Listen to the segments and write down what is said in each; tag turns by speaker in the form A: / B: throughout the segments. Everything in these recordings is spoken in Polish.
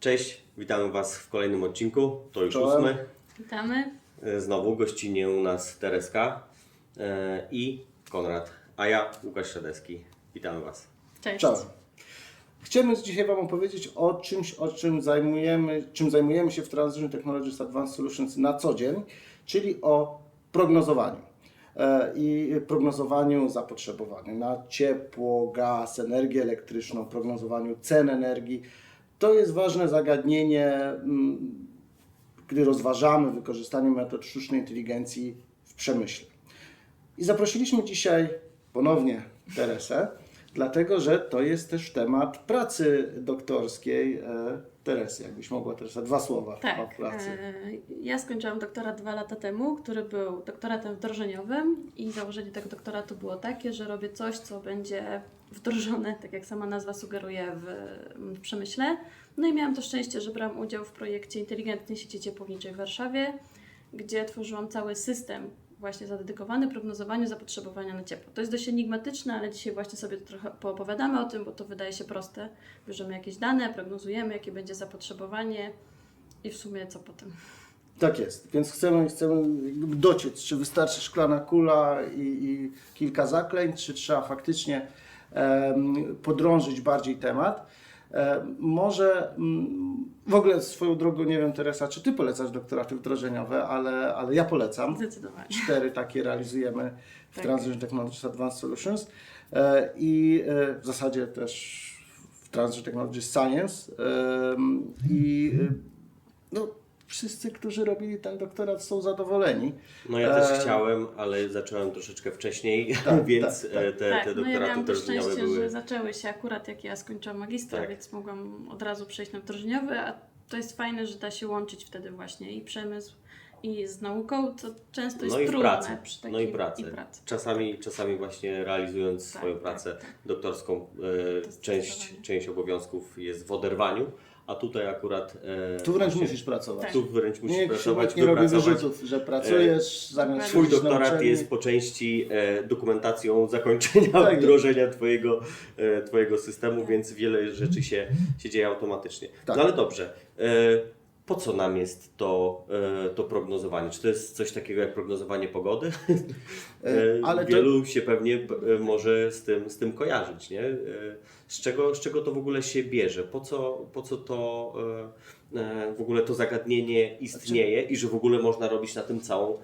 A: Cześć, witamy Was w kolejnym odcinku, to już
B: Czołem.
A: 8.
C: Witamy.
A: Znowu gościnnie u nas Tereska i Konrad, a ja Łukasz Szedecki. Witamy Was.
C: Cześć.
B: Czołem. Chciałbym dzisiaj Wam opowiedzieć o czymś, czym zajmujemy się w Transition Technologies Advanced Solutions na co dzień, czyli o prognozowaniu. I prognozowaniu zapotrzebowania na ciepło, gaz, energię elektryczną, prognozowaniu cen energii. To jest ważne zagadnienie, gdy rozważamy wykorzystanie metod sztucznej inteligencji w przemyśle. I zaprosiliśmy dzisiaj ponownie Teresę, dlatego że to jest też temat pracy doktorskiej Teresy. Jakbyś mogła, Teresa, 2 słowa o
C: Tak,
B: pracy.
C: ja skończyłam doktorat 2 lata temu, który był doktoratem wdrożeniowym i założenie tego doktoratu było takie, że robię coś, co będzie wdrożone, tak jak sama nazwa sugeruje, w przemyśle. No i miałam to szczęście, że brałam udział w projekcie Inteligentnej Sieci Ciepłowniczej w Warszawie, gdzie tworzyłam cały system właśnie zadedykowany prognozowaniu zapotrzebowania na ciepło. To jest dość enigmatyczne, ale dzisiaj właśnie sobie trochę poopowiadamy o tym, bo to wydaje się proste. Bierzemy jakieś dane, prognozujemy, jakie będzie zapotrzebowanie i w sumie co potem.
B: Tak jest, więc chcemy dociec, czy wystarczy szklana kula i kilka zaklęć, czy trzeba faktycznie podrążyć bardziej temat. Może w ogóle swoją drogą, nie wiem Teresa, czy Ty polecasz doktoraty wdrożeniowe, ale ja polecam.
C: Zdecydowanie.
B: 4 takie realizujemy w
C: Tak.
B: Transition Technologies Advanced Solutions i w zasadzie też w Transition Technologies Science no, wszyscy, którzy robili ten doktorat, są zadowoleni.
A: No ja też chciałem, ale zacząłem troszeczkę wcześniej,
B: Tak,
A: więc
B: tak.
A: te
C: No ja
A: doktoraty
C: miałam to
A: wdrożeniowe
C: szczęście,
A: były...
C: że zaczęły się akurat jak ja skończyłam magistra,
A: Tak.
C: więc mogłam od razu przejść na wdrożeniowy, a to jest fajne, że da się łączyć wtedy właśnie i przemysł, i z nauką, co często jest
A: No i
C: trudne
A: pracę.
C: przy takiej
A: No i pracę.
C: pracę.
A: Czasami właśnie realizując
C: Tak,
A: swoją
C: tak,
A: pracę
C: tak.
A: doktorską,
C: To
A: część
C: zdecydowanie.
A: obowiązków jest w oderwaniu, a tutaj akurat...
B: Tu wręcz
A: właśnie-
B: musisz pracować.
C: Tak.
A: Tu wręcz musisz
B: Nikt
A: pracować,
B: nie robi
A: wypracować.
B: wyrzutów, że pracujesz zamiast
A: Twój
B: chodzić na
A: doktorat
B: uczelnię.
A: jest po części dokumentacją zakończenia
B: Tak.
A: wdrożenia twojego systemu, więc wiele rzeczy się dzieje automatycznie.
B: Tak.
A: No ale dobrze, po co nam jest to prognozowanie? Czy to jest coś takiego jak prognozowanie pogody?
B: Ale to-
A: Wielu się pewnie może z tym kojarzyć, nie? Z czego to w ogóle się bierze? Po co to w ogóle to zagadnienie istnieje i że w ogóle można robić na tym całą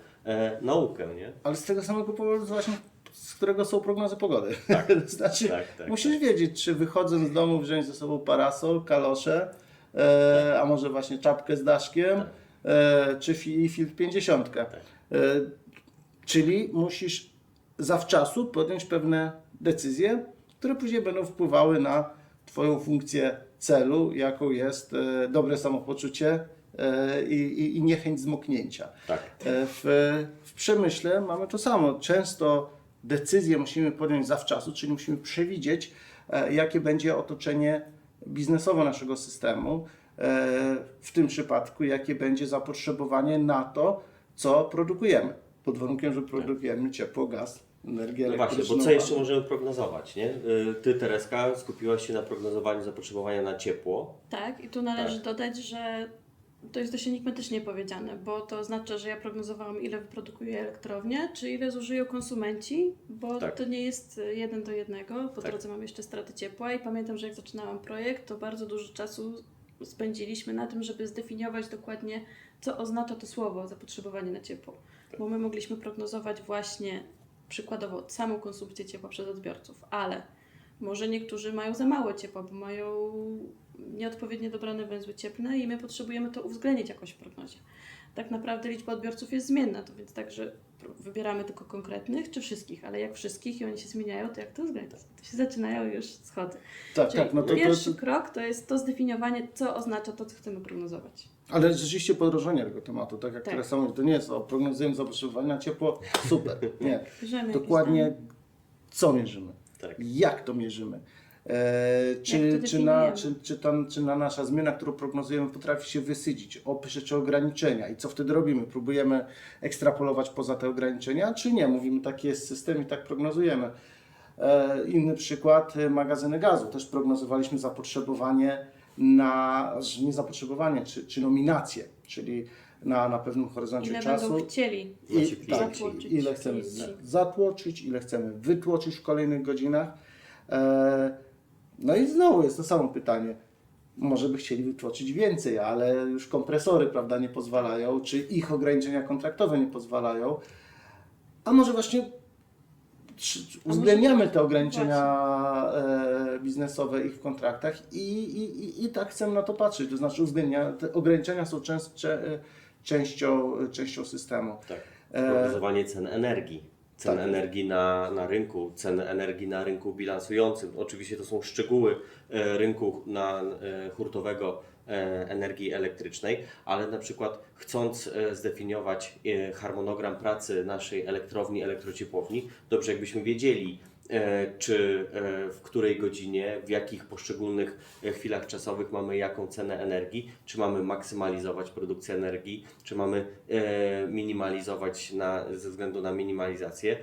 A: naukę, nie?
B: Ale z tego samego powodu właśnie, z którego są prognozy pogody.
A: Tak.
B: Znaczy,
A: Tak,
B: musisz wiedzieć, czy wychodząc z domu wziąć ze sobą parasol, kalosze, a może właśnie czapkę z daszkiem, czy filtr 50. Czyli musisz zawczasu podjąć pewne decyzje, które później będą wpływały na Twoją funkcję celu, jaką jest dobre samopoczucie i niechęć zmoknięcia.
A: Tak.
B: W przemyśle mamy to samo. Często decyzje musimy podjąć zawczasu, czyli musimy przewidzieć, jakie będzie otoczenie biznesowe naszego systemu. W tym przypadku, jakie będzie zapotrzebowanie na to, co produkujemy. Pod warunkiem, że produkujemy ciepło, gaz, energię
A: No właśnie,
B: elektryczną.
A: bo co jeszcze możemy prognozować, nie? Ty, Tereska, skupiłaś się na prognozowaniu zapotrzebowania na ciepło.
C: Tak, i tu należy dodać, że to jest dość enigmatycznie powiedziane, bo to oznacza, że ja prognozowałam, ile wyprodukuje elektrownia, czy ile zużyją konsumenci, bo
A: Tak.
C: to nie jest 1 do 1. Po drodze mam jeszcze straty ciepła i pamiętam, że jak zaczynałam projekt, to bardzo dużo czasu spędziliśmy na tym, żeby zdefiniować dokładnie, co oznacza to słowo zapotrzebowanie na ciepło. Bo my mogliśmy prognozować właśnie przykładowo samą konsumpcję ciepła przez odbiorców, ale może niektórzy mają za mało ciepła, bo mają nieodpowiednio dobrane węzły cieplne i my potrzebujemy to uwzględnić jakoś w prognozie. Tak naprawdę liczba odbiorców jest zmienna, to więc tak, że wybieramy tylko konkretnych czy wszystkich, ale jak wszystkich i oni się zmieniają, to jak to uwzględniać? To się zaczynają już schody.
B: Tak,
C: Czyli
B: tak. No
C: pierwszy krok to jest to zdefiniowanie, co oznacza to, co chcemy prognozować.
B: Ale rzeczywiście podrożenie tego tematu, tak jak
C: Tak.
B: Teresa mówi, to nie jest prognozujemy zapotrzebowanie na ciepło, super. Nie.
C: Bierzemy jakieś
B: Dokładnie
C: dane.
B: co mierzymy,
A: Tak.
B: jak to mierzymy.
C: Jak to
B: Czy na nasza zmiana, którą prognozujemy, potrafi się wysydzić, oprzeć ograniczenia i co wtedy robimy? Próbujemy ekstrapolować poza te ograniczenia, czy nie? Mówimy, taki jest system i tak prognozujemy. Inny przykład, magazyny gazu. Też prognozowaliśmy zapotrzebowanie nie zapotrzebowanie, czy nominacje, czyli na pewnym horyzoncie
C: Ile
B: czasu.
C: będą chcieli
A: Nasi klienci.
C: zatłoczyć
B: Ile chcemy
C: klienci.
B: zatłoczyć, ile chcemy wytłoczyć w kolejnych godzinach. No i znowu jest to samo pytanie. Może by chcieli wytłoczyć więcej, ale już kompresory, prawda, nie pozwalają, czy ich ograniczenia kontraktowe nie pozwalają. A może właśnie uwzględniamy te ograniczenia biznesowe ich w kontraktach i tak chcemy na to patrzeć. To znaczy te ograniczenia są częścią systemu.
A: Tak. Prognozowanie cen energii. Cen
B: Tak.
A: energii na rynku, ceny energii na rynku bilansującym. Oczywiście to są szczegóły rynku hurtowego energii elektrycznej, ale na przykład chcąc zdefiniować harmonogram pracy naszej elektrowni, elektrociepłowni, dobrze jakbyśmy wiedzieli, czy w której godzinie, w jakich poszczególnych chwilach czasowych mamy jaką cenę energii, czy mamy maksymalizować produkcję energii, czy mamy minimalizować ze względu na minimalizację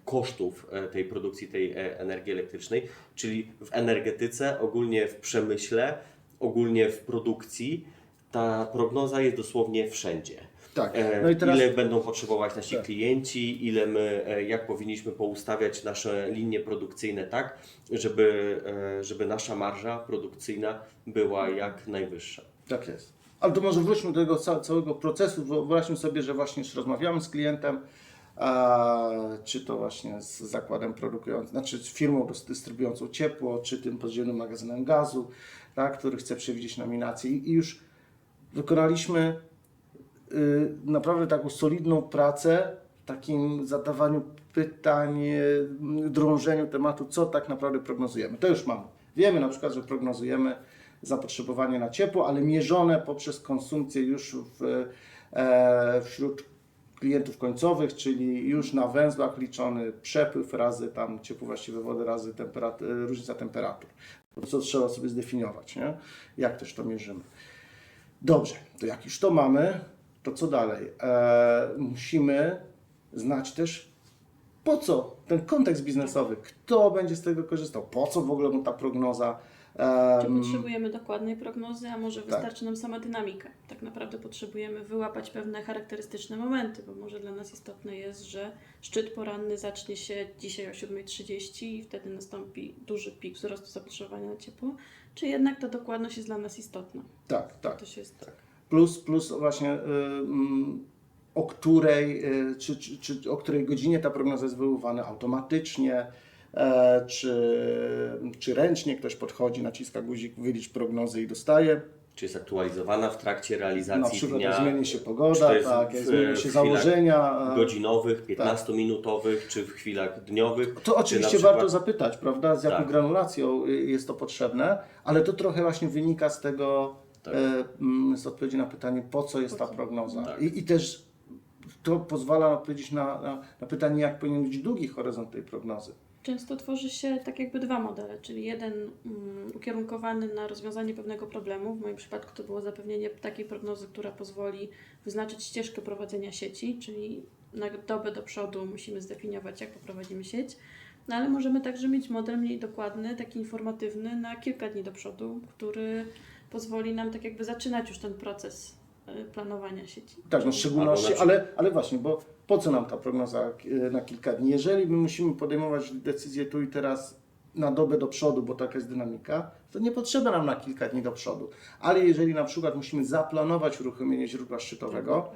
A: kosztów tej produkcji, tej energii elektrycznej, czyli w energetyce, ogólnie w przemyśle, ogólnie w produkcji, ta prognoza jest dosłownie wszędzie.
B: Tak. No i teraz,
A: Ile będą potrzebować nasi
B: Tak.
A: klienci, jak powinniśmy poustawiać nasze linie produkcyjne tak, żeby nasza marża produkcyjna była jak najwyższa.
B: tak jest. Ale to może wróćmy do tego całego procesu. Wyobraźmy sobie, że właśnie już rozmawiamy z klientem, czy to właśnie z zakładem produkującym, znaczy z firmą dystrybuującą ciepło, czy tym podziemnym magazynem gazu, tak, który chce przewidzieć nominację. I już wykonaliśmy naprawdę taką solidną pracę w takim zadawaniu pytań, drążeniu tematu, co tak naprawdę prognozujemy. To już mamy. Wiemy na przykład, że prognozujemy zapotrzebowanie na ciepło, ale mierzone poprzez konsumpcję już wśród klientów końcowych, czyli już na węzłach liczony przepływ razy tam ciepło właściwe wody razy różnica temperatur. Co trzeba sobie zdefiniować, nie? Jak też to mierzymy. Dobrze, to jak już to mamy, to co dalej? Musimy znać też, po co ten kontekst biznesowy, kto będzie z tego korzystał, po co w ogóle mu ta prognoza.
C: Czy potrzebujemy dokładnej prognozy, a może wystarczy nam sama dynamika? Tak naprawdę potrzebujemy wyłapać pewne charakterystyczne momenty, bo może dla nas istotne jest, że szczyt poranny zacznie się dzisiaj o 7:30 i wtedy nastąpi duży pik wzrostu zapotrzebowania na ciepło, czy jednak ta dokładność jest dla nas istotna?
B: Tak.
C: To też jest
B: Plus właśnie o której, czy o której godzinie ta prognoza jest wywoływana automatycznie, czy ręcznie ktoś podchodzi, naciska guzik, wylicz prognozy i dostaje.
A: Czy jest aktualizowana w trakcie
B: Na
A: realizacji
B: przykład
A: dnia?
B: jak zmieni się
A: Czy
B: pogoda,
A: to jest
B: tak, jak
A: w
B: zmienią się
A: chwilach
B: założenia.
A: godzinowych, 15-minutowych, czy w chwilach dniowych?
B: To oczywiście
A: czy na przykład...
B: warto zapytać, prawda, z jaką
A: Tak.
B: granulacją jest to potrzebne, ale to trochę właśnie wynika z tego,
A: Tak.
B: z odpowiedzi na pytanie, po co jest ta prognoza.
A: Tak.
B: I też to pozwala odpowiedzieć na pytanie, jak powinien być długi horyzont tej prognozy.
C: Często tworzy się tak jakby dwa modele, czyli jeden ukierunkowany na rozwiązanie pewnego problemu. W moim przypadku to było zapewnienie takiej prognozy, która pozwoli wyznaczyć ścieżkę prowadzenia sieci, czyli na dobę do przodu musimy zdefiniować, jak poprowadzimy sieć. No ale możemy także mieć model mniej dokładny, taki informatywny na kilka dni do przodu, który pozwoli nam tak jakby zaczynać już ten proces planowania sieci.
B: Tak, no w szczególności,
A: Albo
B: ale właśnie, bo po co nam ta prognoza na kilka dni? Jeżeli my musimy podejmować decyzje tu i teraz na dobę do przodu, bo taka jest dynamika, to nie potrzeba nam na kilka dni do przodu. Ale jeżeli na przykład musimy zaplanować uruchomienie źródła szczytowego,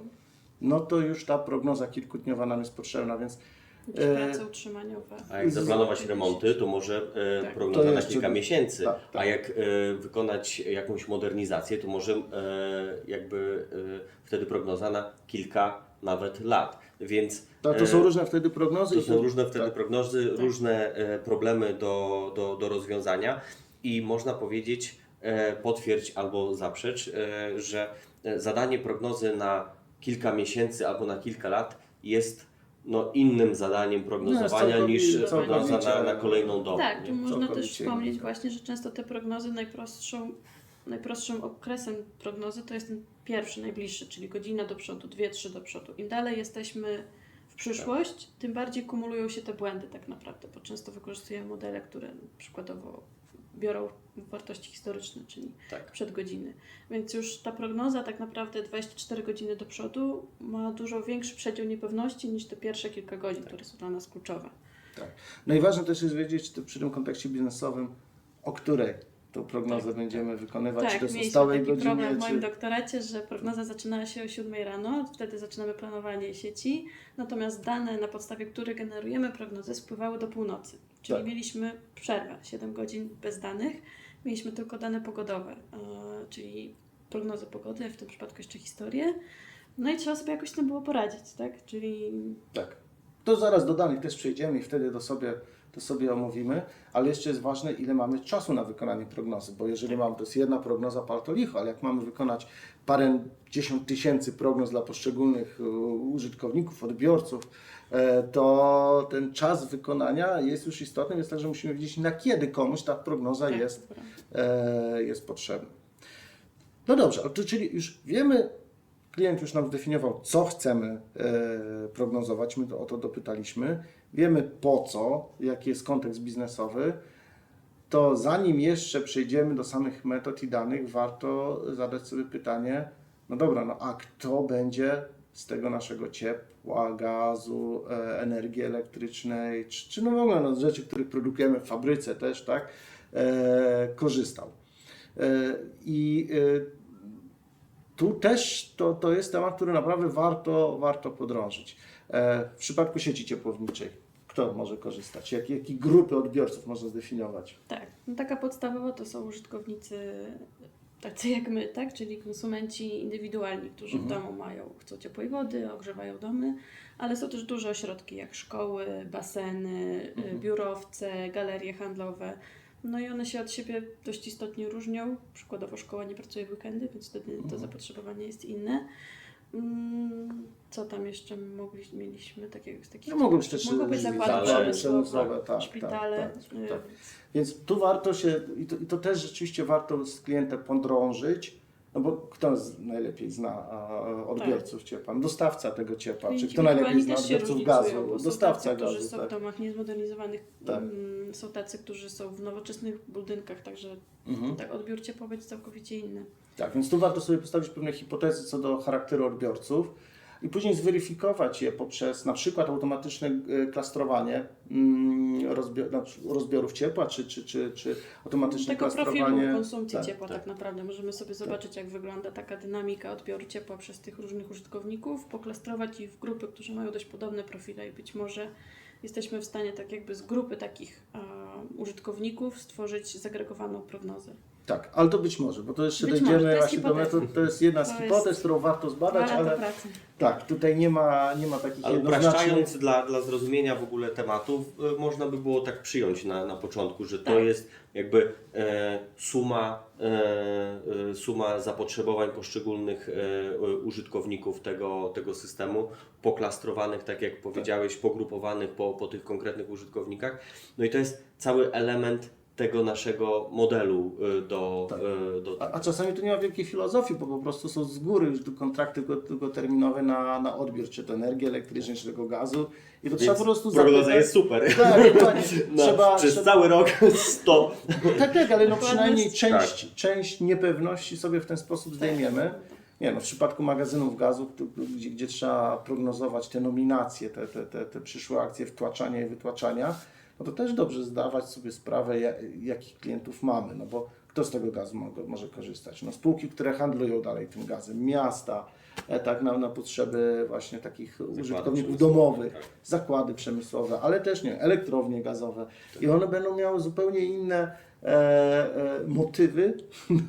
B: no to już ta prognoza kilkudniowa nam jest potrzebna, więc
C: Jakieś prace utrzymaniowe.
A: A jak zaplanować remonty, to może
C: Tak.
A: prognoza
B: To
A: na
B: jeszcze-
A: kilka miesięcy,
B: tak.
A: a jak wykonać jakąś modernizację, to może wtedy prognoza na kilka nawet lat. Więc
B: to są różne wtedy prognozy.
A: to
B: i
A: są różne wtedy
B: tak.
A: prognozy, różne problemy do rozwiązania i można powiedzieć, potwierdź albo zaprzecz, że zadanie prognozy na kilka miesięcy albo na kilka lat jest innym zadaniem prognozowania niż prognoza
B: całkowicie.
A: na kolejną dobę.
C: Tak, tu
A: nie?
C: można też
B: Całkowicie
C: wspomnieć
B: inne.
C: właśnie, że często te prognozy najprostszym okresem prognozy to jest ten pierwszy, najbliższy, czyli godzina do przodu, 2-3 do przodu. Im dalej jesteśmy w przyszłość, tym bardziej kumulują się te błędy tak naprawdę, bo często wykorzystujemy modele, które przykładowo biorą wartości historyczne, czyli
A: Tak.
C: przed godziny. Więc już ta prognoza tak naprawdę 24 godziny do przodu ma dużo większy przedział niepewności niż te pierwsze kilka godzin, które są dla nas kluczowe.
B: Tak. No i ważne też jest wiedzieć przy tym kontekście biznesowym, o której tą prognozę będziemy wykonywać, czy
C: Tak,
B: to jest o
C: mieliśmy
B: stałej
C: taki problem
B: godzinie,
C: w moim
B: czy...
C: doktoracie, że prognoza zaczynała się o 7 rano, wtedy zaczynamy planowanie sieci, natomiast dane, na podstawie których generujemy prognozę, spływały do północy. Czyli
B: Tak.
C: mieliśmy przerwę, 7 godzin bez danych, mieliśmy tylko dane pogodowe, czyli prognozę pogody, w tym przypadku jeszcze historię. No i trzeba sobie jakoś z tym było poradzić, tak? Czyli
B: Tak. To zaraz do danych też przejdziemy i wtedy to sobie omówimy, ale jeszcze jest ważne, ile mamy czasu na wykonanie prognozy, bo jeżeli mamy, to jest jedna prognoza pal to licho, ale jak mamy wykonać parę dziesiąt tysięcy prognoz dla poszczególnych użytkowników, odbiorców, to ten czas wykonania jest już istotny, więc także musimy wiedzieć, na kiedy komuś ta prognoza
C: tak,
B: jest,
C: dobra.
B: jest potrzebna. No dobrze, ale to czyli już wiemy, klient już nam zdefiniował, co chcemy prognozować, my o to dopytaliśmy, wiemy po co, jaki jest kontekst biznesowy, to zanim jeszcze przejdziemy do samych metod i danych, warto zadać sobie pytanie, no dobra, no a kto będzie z tego naszego ciepła, gazu, energii elektrycznej, czy no w ogóle no, z rzeczy, których produkujemy w fabryce też, tak, korzystał. Tu też to jest temat, który naprawdę warto podrążyć. W przypadku sieci ciepłowniczej, kto może korzystać? Jakie grupy odbiorców można zdefiniować?
C: Tak, no taka podstawowa to są użytkownicy tacy jak my, tak? Czyli konsumenci indywidualni, którzy w domu chcą ciepłej wody, ogrzewają domy, ale są też duże ośrodki jak szkoły, baseny, biurowce, galerie handlowe. No i one się od siebie dość istotnie różnią. Przykładowo szkoła nie pracuje w weekendy, więc wtedy to zapotrzebowanie jest inne. Co tam jeszcze mieliśmy takiego z takich?
B: No mogą być też
C: Mogą być zakłady
A: szpitale,
C: przemysłowe,
B: tak,
C: szpitale.
B: tak. Więc tu warto się, i to też rzeczywiście warto z klientem podrążyć, no bo kto najlepiej zna odbiorców ciepła? No dostawca tego ciepła, czy
C: Klienci
B: kto najlepiej zna
C: wirtualni też się
B: odbiorców
C: różnicują,
B: gazu?
C: bo są
B: Dostawca
C: tacy,
B: gazu,
C: którzy są
B: tak.
C: w domach niezmodernizowanych,
B: Tak.
C: są tacy, którzy są w nowoczesnych budynkach, także tak, odbiór ciepła będzie całkowicie inny.
B: Tak, więc tu warto sobie postawić pewne hipotezy co do charakteru odbiorców i później zweryfikować je poprzez na przykład automatyczne klastrowanie rozbiorów ciepła, czy automatyczne
C: Tego profilu
B: klastrowanie.
C: konsumpcji
B: tak,
C: ciepła tak naprawdę. Możemy sobie zobaczyć, jak wygląda taka dynamika odbioru ciepła przez tych różnych użytkowników, poklastrować ich w grupy, którzy mają dość podobne profile i być może jesteśmy w stanie tak jakby z grupy takich użytkowników stworzyć zagregowaną prognozę.
B: Tak, ale to być może, bo to jeszcze
C: Być może,
B: dojdziemy
C: to jest
B: właśnie do
C: hipoteza.
B: metod, to jest jedna z
C: To
B: hipotez,
C: jest
B: którą warto zbadać,
C: 2 lata
B: ale
C: pracy.
B: tak, tutaj nie ma takich
A: Ale
B: jednoznacznych...
A: upraszczając dla zrozumienia w ogóle tematów, można by było tak przyjąć na początku, że to
C: Tak.
A: jest jakby suma zapotrzebowań poszczególnych użytkowników tego systemu, poklastrowanych, tak jak powiedziałeś, pogrupowanych po tych konkretnych użytkownikach. No i to jest cały element tego naszego modelu
B: A czasami to nie ma wielkiej filozofii, bo po prostu są z góry już kontrakty długoterminowe na odbiór, czy to energii elektrycznej, czy tego gazu. I to trzeba po prostu
A: prognoza
B: zapytać.
A: jest super.
B: Tak, dokładnie.
A: Przez cały rok 100.
B: Tak, ale no
C: Dokładnie.
B: przynajmniej część niepewności sobie w ten sposób zdejmiemy. Nie no, w przypadku magazynów gazu, gdzie trzeba prognozować te nominacje, te przyszłe akcje wtłaczania i wytłaczania, no to też dobrze zdawać sobie sprawę, jakich klientów mamy, no bo kto z tego gazu może korzystać? No spółki, które handlują dalej tym gazem, miasta, tak na potrzeby właśnie takich użytkowników domowych,
A: tak.
B: zakłady przemysłowe, ale też nie, elektrownie gazowe i one będą miały zupełnie inne motywy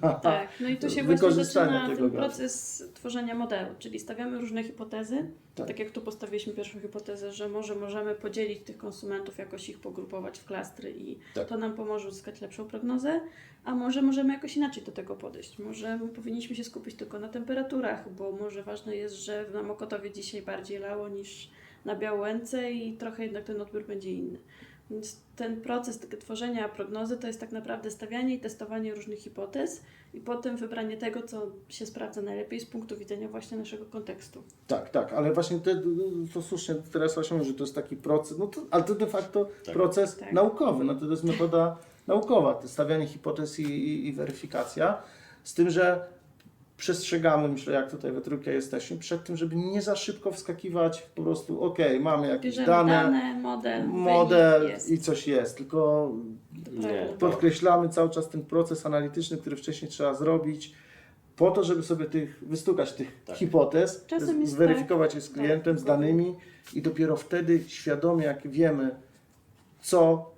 B: na
C: Tak, no i tu się właśnie
B: wykorzystanie
C: zaczyna
B: tego
C: ten
B: gazu.
C: proces tworzenia modelu, czyli stawiamy różne hipotezy,
B: Tak.
C: tak jak tu postawiliśmy pierwszą hipotezę, że możemy podzielić tych konsumentów, jakoś ich pogrupować w klastry i
B: Tak.
C: to nam pomoże uzyskać lepszą prognozę, a może możemy jakoś inaczej do tego podejść, może powinniśmy się skupić tylko na temperaturach, bo może ważne jest, że na Mokotowie dzisiaj bardziej lało niż na Białęce i trochę jednak ten odbiór będzie inny. Więc ten proces tworzenia prognozy to jest tak naprawdę stawianie i testowanie różnych hipotez i potem wybranie tego, co się sprawdza najlepiej z punktu widzenia właśnie naszego kontekstu.
B: Tak, ale właśnie to słusznie teraz właśnie mówię, że to jest taki proces, no to, ale to de facto
A: Tak.
B: proces
C: Tak.
B: naukowy, no to jest metoda naukowa, stawianie hipotez i weryfikacja, z tym, że przestrzegamy, myślę, jak tutaj we trójkę jesteśmy, przed tym, żeby nie za szybko wskakiwać po prostu, mamy jakieś
C: Bierzemy
B: dane,
C: model wynik jest.
B: i coś jest, tylko
A: Nie,
B: podkreślamy cały czas ten proces analityczny, który wcześniej trzeba zrobić, po to, żeby sobie wystukać tych hipotez,
C: Czasem jest
B: zweryfikować
C: tak,
B: je z klientem,
C: tak,
B: z danymi i dopiero wtedy świadomie, jak wiemy, co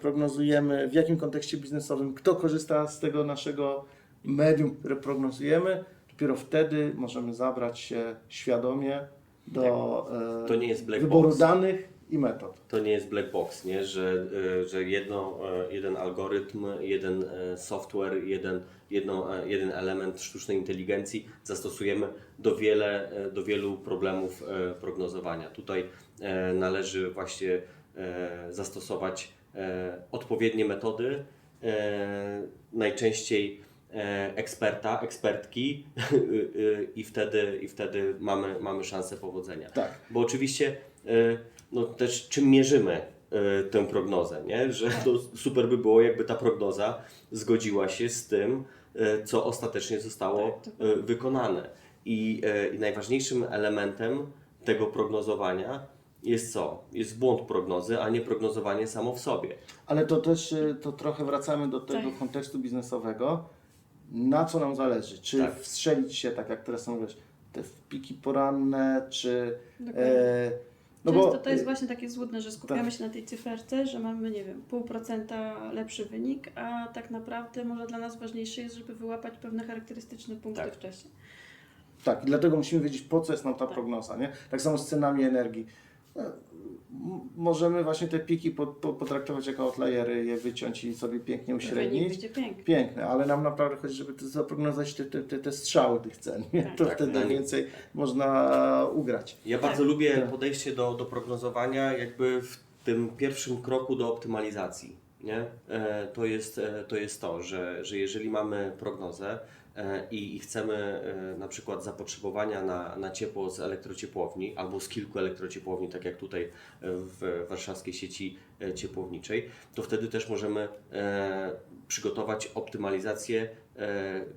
B: prognozujemy, w jakim kontekście biznesowym, kto korzysta z tego naszego medium, które prognozujemy, dopiero wtedy możemy zabrać się świadomie do
A: To nie jest black
B: wyboru
A: box.
B: danych i metod.
A: To nie jest black box, nie? Że jeden algorytm, jeden software, jeden element sztucznej inteligencji zastosujemy do wielu problemów prognozowania. Tutaj należy właśnie zastosować odpowiednie metody, najczęściej ekspertki i wtedy mamy szansę powodzenia.
B: Tak.
A: Bo oczywiście no też czym mierzymy tę prognozę, nie? Że to super by było, jakby ta prognoza zgodziła się z tym, co ostatecznie zostało wykonane. I najważniejszym elementem tego prognozowania jest co? Jest błąd prognozy, a nie prognozowanie samo w sobie.
B: Ale to też to trochę wracamy do tego
C: Tak.
B: kontekstu biznesowego. Na co nam zależy? Czy
A: Tak.
B: wstrzelić się, tak jak teraz mówisz, te piki poranne, czy...
C: Dokładnie.
B: no
C: Często
B: bo
C: to jest właśnie takie złudne, że skupiamy
B: tak.
C: się na tej cyferce, że mamy, nie wiem, 0,5% lepszy wynik, a tak naprawdę może dla nas ważniejsze jest, żeby wyłapać pewne charakterystyczne punkty
A: Tak.
C: wcześniej.
B: Tak, i dlatego musimy wiedzieć, po co jest nam ta prognoza, nie? Tak samo z cenami energii. Możemy właśnie te piki potraktować jako outliery, je wyciąć i sobie pięknie
C: Wynik
B: uśrednić.
C: będzie piękny.
B: Piękne, ale nam naprawdę chodzi, żeby zaprognozować te strzały tych cen. Nie?
C: Tak.
B: To
A: Tak,
B: wtedy
A: na nie.
B: więcej można ugrać.
A: Ja
C: Tak.
A: bardzo lubię
B: Tak.
A: podejście do prognozowania jakby w tym pierwszym kroku do optymalizacji. Nie? To jest to, że jeżeli mamy prognozę i chcemy na przykład zapotrzebowania na ciepło z elektrociepłowni albo z kilku elektrociepłowni, tak jak tutaj w warszawskiej sieci ciepłowniczej, to wtedy też możemy przygotować optymalizację,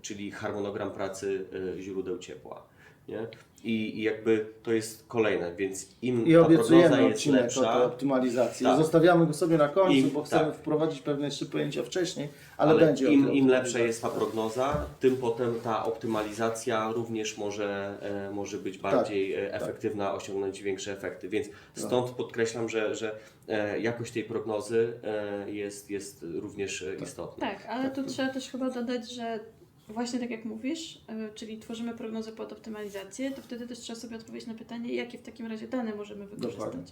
A: czyli harmonogram pracy źródeł ciepła. Nie? I jakby to jest kolejne, więc im
B: I
A: ta prognoza
B: obiecujemy
A: jest
B: odcinek o
A: lepsza,
B: tej optymalizacji.
A: Tak.
B: Zostawiamy go sobie na końcu,
A: Im-
B: bo chcemy
A: tak.
B: wprowadzić pewne jeszcze pojęcia wcześniej, ale
A: ale
B: będzie o tej
A: im lepsza
B: optymalizacji.
A: jest ta prognoza, tym potem ta optymalizacja również może być bardziej efektywna, osiągnąć większe efekty. Więc stąd podkreślam, że jakość tej prognozy jest również istotna.
C: Tak, ale tu trzeba też chyba dodać, że właśnie tak jak mówisz, czyli tworzymy prognozę pod optymalizację, to wtedy też trzeba sobie odpowiedzieć na pytanie, jakie w takim razie dane możemy wykorzystać.
B: Dokładnie.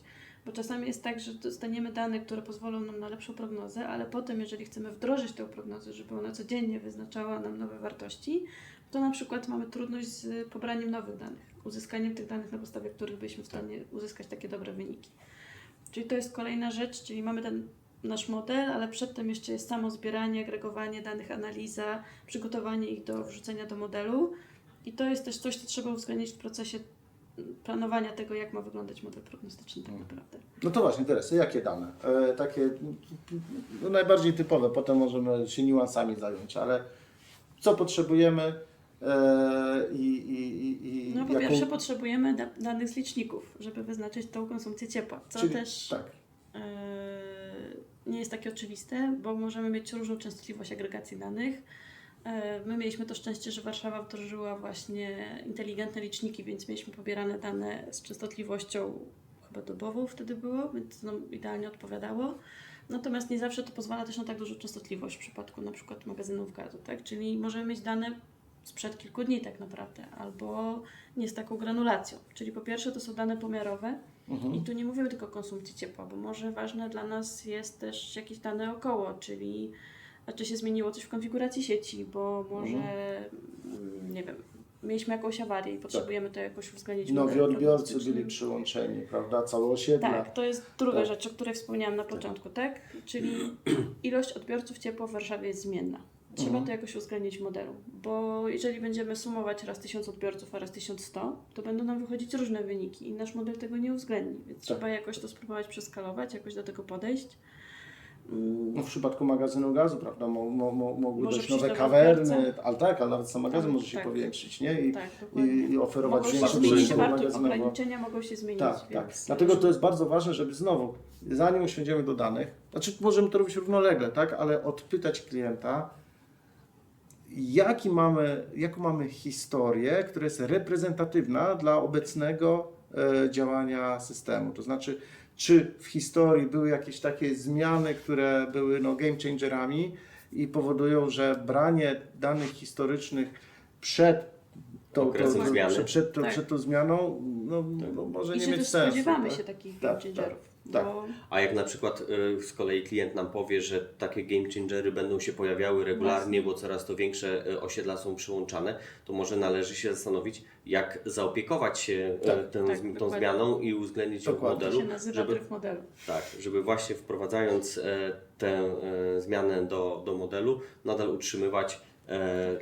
C: Bo czasami jest tak, że dostaniemy dane, które pozwolą nam na lepszą prognozę, ale potem, jeżeli chcemy wdrożyć tę prognozę, żeby ona codziennie wyznaczała nam nowe wartości, to na przykład mamy trudność z pobraniem nowych danych, uzyskaniem tych danych, na podstawie których byliśmy w stanie uzyskać takie dobre wyniki. Czyli to jest kolejna rzecz, czyli mamy ten nasz model, ale przedtem jeszcze jest samo zbieranie, agregowanie danych, analiza, przygotowanie ich do wrzucenia do modelu. I to jest też coś, co trzeba uwzględnić w procesie planowania tego, jak ma wyglądać model prognostyczny tak naprawdę.
B: No to właśnie, Teresy, jakie dane? Takie najbardziej typowe, potem możemy się niuansami zająć, ale co potrzebujemy i
C: No po pierwsze potrzebujemy danych z liczników, żeby wyznaczyć tą konsumpcję ciepła, co
B: Czyli-
C: też
B: tak.
C: nie jest takie oczywiste, bo możemy mieć różną częstotliwość agregacji danych. My mieliśmy to szczęście, że Warszawa wdrożyła właśnie inteligentne liczniki, więc mieliśmy pobierane dane z częstotliwością chyba dobową wtedy było, więc to nam idealnie odpowiadało. Natomiast nie zawsze to pozwala też na tak dużą częstotliwość w przypadku na przykład magazynów gazu, tak? Czyli możemy mieć dane sprzed kilku dni tak naprawdę, albo nie z taką granulacją. Czyli po pierwsze to są dane pomiarowe i tu nie mówimy tylko o konsumpcji ciepła, bo może ważne dla nas jest też jakieś dane około, czyli czy się zmieniło coś w konfiguracji sieci, bo może, nie wiem, mieliśmy jakąś awarię i potrzebujemy to jakoś uwzględnić. w
B: Nowi
C: modelu
B: odbiorcy
C: prognostycznym.
B: byli przyłączeni, prawda? Całe osiedla.
C: Tak, to jest druga
B: Tak.
C: rzecz, o której wspomniałam na początku, tak? Czyli ilość odbiorców ciepła w Warszawie jest zmienna. Trzeba to jakoś uwzględnić w modelu, bo jeżeli będziemy sumować raz 1000 odbiorców, a raz 1100, to będą nam wychodzić różne wyniki i nasz model tego nie uwzględni, więc trzeba jakoś to spróbować przeskalować, jakoś do tego podejść.
B: No w przypadku magazynu gazu, prawda, mogły
C: Może
B: dojść
C: przyjść
B: nowe
C: nowa
B: kawerny,
C: oferta.
B: ale tak, ale nawet sam magazyn
C: Tak,
B: może się
C: tak.
B: powiększyć, nie? I,
C: Tak, dokładnie.
B: i oferować
C: Mogą się
B: większą
C: zmienić
B: przestrzeń
C: wartość,
B: magazynową.
C: ograniczenia mogą się zmienić.
B: Tak, tak.
C: Więc
B: Dlatego to jest bardzo ważne, żeby znowu, zanim usiądziemy do danych, znaczy możemy to robić równolegle, tak, ale odpytać klienta, jaką mamy historię, która jest reprezentatywna dla obecnego działania systemu. To znaczy, czy w historii były jakieś takie zmiany, które były game changerami i powodują, że branie danych historycznych przed
A: Okresem zmiany.
B: przed tą zmianą no, może
C: I
B: nie
C: że
B: mieć
C: też
B: sensu.
C: spodziewamy
B: tak?
C: się takich
B: Tak,
C: game changerów.
B: tak.
C: Bo
A: A jak na przykład z kolei klient nam powie, że takie game changery będą się pojawiały regularnie, bo coraz to większe osiedla są przyłączane, to może należy się zastanowić, jak zaopiekować się tą
C: dokładnie.
A: zmianą i uwzględnić ją w
B: Dokładnie.
C: to
A: modelu,
C: się nazywa
A: żeby,
C: tryb modelu.
A: tak, żeby właśnie wprowadzając tę zmianę do modelu, nadal utrzymywać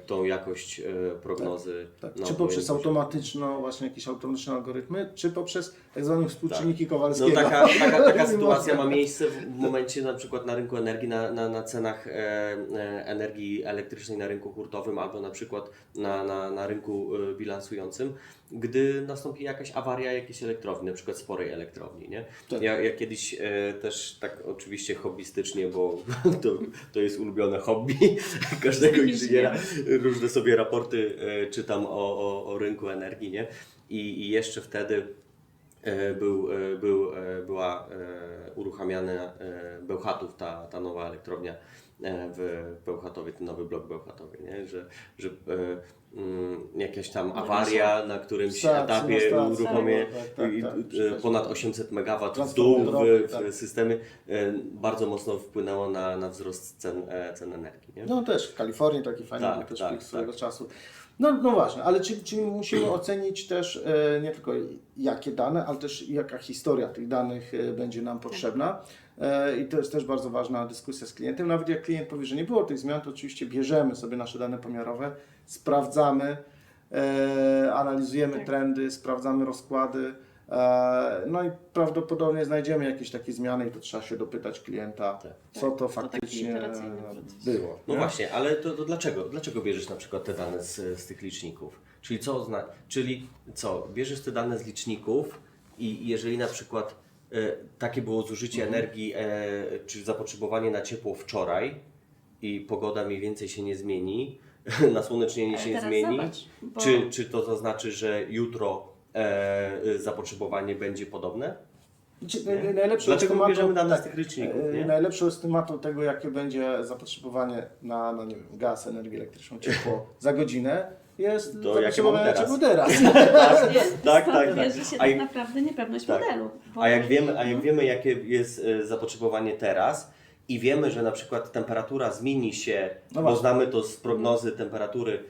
A: tą jakość prognozy.
B: Tak.
A: na
B: Czy poprzez
A: poziomie.
B: właśnie jakieś automatyczne algorytmy, czy poprzez tak zwane współczynniki Kowalskiego.
A: No taka
B: Nie
A: sytuacja
B: można.
A: ma miejsce w momencie na przykład na rynku energii, na cenach energii elektrycznej na rynku hurtowym albo na przykład na rynku bilansującym, gdy nastąpi jakaś awaria jakiejś elektrowni, na przykład sporej elektrowni. Nie?
B: Tak.
A: Ja kiedyś też tak oczywiście hobbystycznie, bo to jest ulubione hobby każdego inżyniera, różne sobie raporty czytam o rynku energii, nie? I jeszcze wtedy była uruchamiana Bełchatów, ta nowa elektrownia w Bełchatowie, ten nowy blok Bełchatowy, nie? Że jakaś tam awaria na którymś
B: Stacji,
A: etapie
B: stacji,
A: uruchomie
B: tak,
A: ponad 800 MW w
B: Transformer
A: dół
B: drogi,
A: w
B: tak.
A: systemy bardzo mocno wpłynęło na wzrost cen energii. Nie?
B: No też w Kalifornii taki fajny
A: Tak,
B: był też
A: tak,
B: pik swojego
A: tak.
B: czasu. No właśnie, ale czyli musimy ocenić też nie tylko jakie dane, ale też jaka historia tych danych będzie nam potrzebna. I to jest też bardzo ważna dyskusja z klientem. Nawet jak klient powie, że nie było tych zmian, to oczywiście bierzemy sobie nasze dane pomiarowe, sprawdzamy, analizujemy
C: Tak.
B: trendy, sprawdzamy rozkłady. No i prawdopodobnie znajdziemy jakieś takie zmiany i to trzeba się dopytać klienta,
A: Tak.
B: co to
C: taki
B: faktycznie
C: iteracyjny proces.
B: było.
A: No
B: nie?
A: właśnie, ale to dlaczego bierzesz na przykład te dane z tych liczników? Czyli co, bierzesz te dane z liczników i jeżeli na przykład takie było zużycie energii, czy zapotrzebowanie na ciepło wczoraj i pogoda mniej więcej się nie zmieni, nasłonecznienie
C: Ale
A: się nie
C: teraz
A: zmieni,
C: zobacz, bo-
A: czy to znaczy, że jutro zapotrzebowanie będzie podobne? Dlaczego bierzemy dane z tych liczników? Nie?
B: Najlepszą estymatą tego, jakie będzie zapotrzebowanie na nie wiem, gaz, energię elektryczną, ciepło za godzinę jest
A: To jakie mamy
B: zapotrzebowanie
A: teraz?
B: ciepło teraz.
C: Właśnie,
A: tak,
C: stąd
A: tak.
C: bierze się
A: A
C: tak
A: i-
C: naprawdę niepewność
A: tak.
C: modelu. Bo
A: A jak wiemy, jakie jest zapotrzebowanie teraz i wiemy, że na przykład temperatura zmieni się,
B: No
A: bo
B: właśnie.
A: znamy to z prognozy temperatury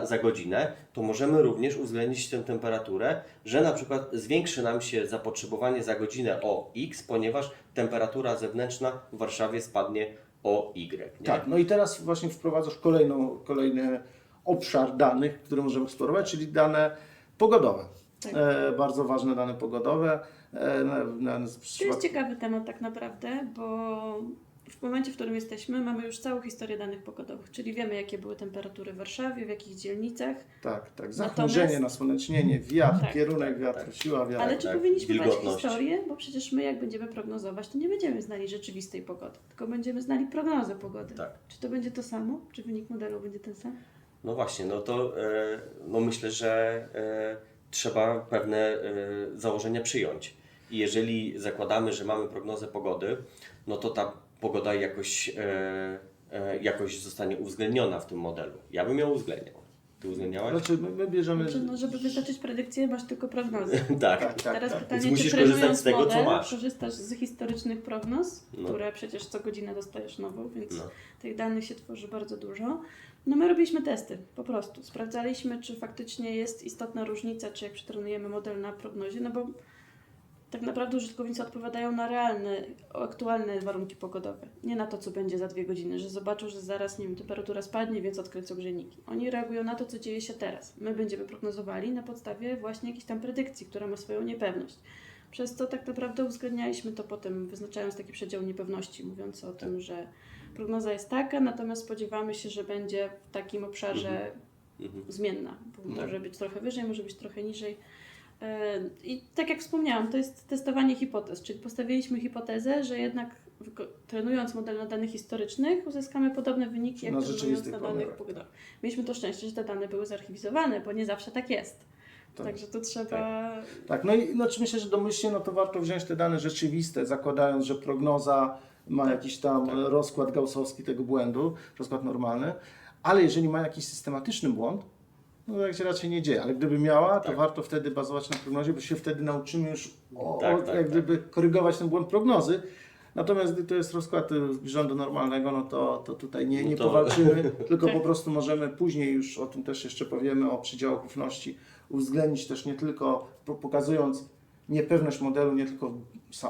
A: za godzinę, to możemy również uwzględnić tę temperaturę, że na przykład zwiększy nam się zapotrzebowanie za godzinę o X, ponieważ temperatura zewnętrzna w Warszawie spadnie o Y. Nie?
B: Tak, no i teraz właśnie wprowadzasz kolejny obszar danych, który możemy eksplorować, czyli dane pogodowe.
C: Tak.
B: Bardzo ważne dane pogodowe.
C: to jest ciekawy temat tak naprawdę, bo w momencie, w którym jesteśmy, mamy już całą historię danych pogodowych, czyli wiemy, jakie były temperatury w Warszawie, w jakich dzielnicach,
B: Tak, zachmurzenie, nasłonecznienie, wiatr,
C: Tak,
B: kierunek wiatru, siła wiatru.
C: ale czy
A: tak,
C: powinniśmy brać
A: wilgotność.
C: historię, bo przecież my jak będziemy prognozować, to nie będziemy znali rzeczywistej pogody, tylko będziemy znali prognozę pogody.
A: Tak.
C: Czy to będzie to samo? Czy wynik modelu będzie ten sam?
A: No właśnie, no to myślę, że trzeba pewne założenia przyjąć. I jeżeli zakładamy, że mamy prognozę pogody, no to ta pogoda jakoś zostanie uwzględniona w tym modelu. Ja bym ją uwzględniał. Ty uwzględniałaś?
B: Znaczy my bierzemy...
C: Znaczy, no, żeby wyznaczyć predykcję, masz tylko prognozy.
A: Tak.
C: Teraz
B: tak.
C: pytanie,
A: Więc musisz
C: czy
A: korzystać
C: trenując
A: z tego, co
C: model,
A: masz.
C: korzystasz z historycznych prognoz,
A: No.
C: które przecież co godzinę dostajesz nową, więc
A: No.
C: tych danych się tworzy bardzo dużo. No my robiliśmy testy, po prostu. Sprawdzaliśmy, czy faktycznie jest istotna różnica, czy jak przetrenujemy model na prognozie, no bo tak naprawdę użytkownicy odpowiadają na realne, aktualne warunki pogodowe. Nie na to, co będzie za 2 godziny, że zobaczą, że zaraz, nie wiem, temperatura spadnie, więc odkręcą grzejniki. Oni reagują na to, co dzieje się teraz. My będziemy prognozowali na podstawie właśnie jakichś tam predykcji, która ma swoją niepewność. Przez co tak naprawdę uwzględnialiśmy to potem, wyznaczając taki przedział niepewności, mówiąc o tym, że prognoza jest taka, natomiast spodziewamy się, że będzie w takim obszarze zmienna. Bo może być trochę wyżej, może być trochę niżej. I tak jak wspomniałam, to jest testowanie hipotez, czyli postawiliśmy hipotezę, że jednak trenując model na danych historycznych uzyskamy podobne wyniki, jak
B: Na
C: trenując
B: rzeczywistych
C: na danych
B: pomiarach.
C: pogodowych. Mieliśmy to szczęście, że te dane były zarchiwizowane, bo nie zawsze tak jest.
B: Tak.
C: Także tu trzeba...
B: Tak, no i znaczy myślę, że domyślnie to warto wziąć te dane rzeczywiste, zakładając, że prognoza ma jakiś tam rozkład gaussowski tego błędu, rozkład normalny, ale jeżeli ma jakiś systematyczny błąd, no tak się raczej nie dzieje, ale gdyby miała, to warto wtedy bazować na prognozie, bo się wtedy nauczymy już jak gdyby korygować ten błąd prognozy. Natomiast gdy to jest rozkład zbliżony do normalnego, no to tutaj nie powalczymy, tylko po prostu możemy później już, o tym też jeszcze powiemy, o przedziałach ufności, uwzględnić też nie tylko, pokazując niepewność modelu, nie tylko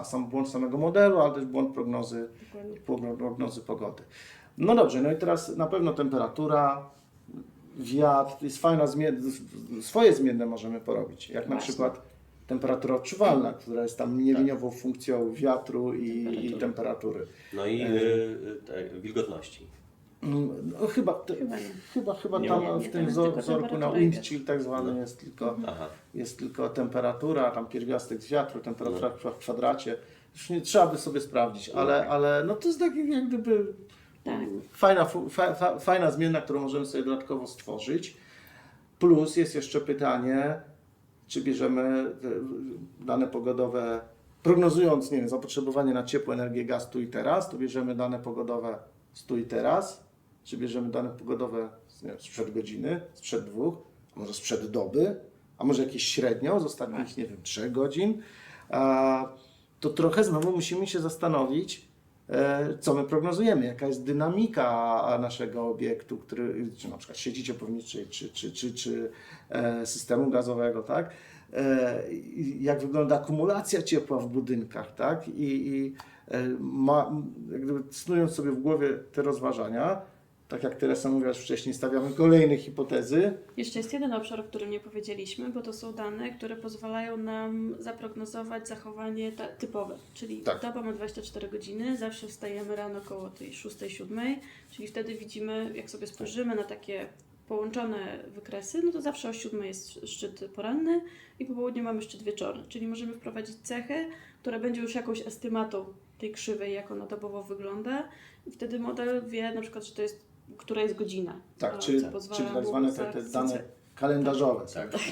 B: sam błąd samego modelu, ale też błąd prognozy pogody. No dobrze, no i teraz na pewno temperatura, wiatr, jest fajna swoje zmienne możemy porobić, jak na przykład temperatura odczuwalna, która jest tam nieliniową funkcją wiatru i temperatury.
A: No i wilgotności.
B: No, chyba
C: Nie.
B: tam
C: Nie,
B: w tym
C: tam jest tylko
B: wzorku na
C: temperatura i
B: wind,
C: wiatr.
B: czyli tak zwany jest tylko temperatura, tam pierwiastek z wiatru, temperatura w kwadracie. Już nie trzeba by sobie sprawdzić, ale no to jest taki jak gdyby fajna zmienna, którą możemy sobie dodatkowo stworzyć. Plus jest jeszcze pytanie, czy bierzemy dane pogodowe, prognozując, nie wiem, zapotrzebowanie na ciepło, energię, gaz tu i teraz, to bierzemy dane pogodowe z tu i teraz, czy bierzemy dane pogodowe sprzed godziny, sprzed 2, a może sprzed doby, a może jakieś średnio z ostatnich, nie wiem, 3 godzin, to trochę znowu musimy się zastanowić, co my prognozujemy, jaka jest dynamika naszego obiektu, który, czy na przykład sieci ciepłowniczej, czy systemu gazowego, tak? Jak wygląda akumulacja ciepła w budynkach, tak? Jak gdyby snując sobie w głowie te rozważania, tak jak Teresa mówiłaś wcześniej, stawiamy kolejne hipotezy.
C: Jeszcze jest jeden obszar, o którym nie powiedzieliśmy, bo to są dane, które pozwalają nam zaprognozować zachowanie typowe, czyli doba ma 24 godziny, zawsze wstajemy rano koło tej 6-7, czyli wtedy widzimy, jak sobie spojrzymy na takie połączone wykresy, no to zawsze o 7 jest szczyt poranny i po południu mamy szczyt wieczorny, czyli możemy wprowadzić cechę, która będzie już jakąś estymatą tej krzywej, jak ona dobowo wygląda i wtedy model wie na przykład, że to jest, która jest godzina.
B: Tak, czyli tak zwane te dane kalendarzowe.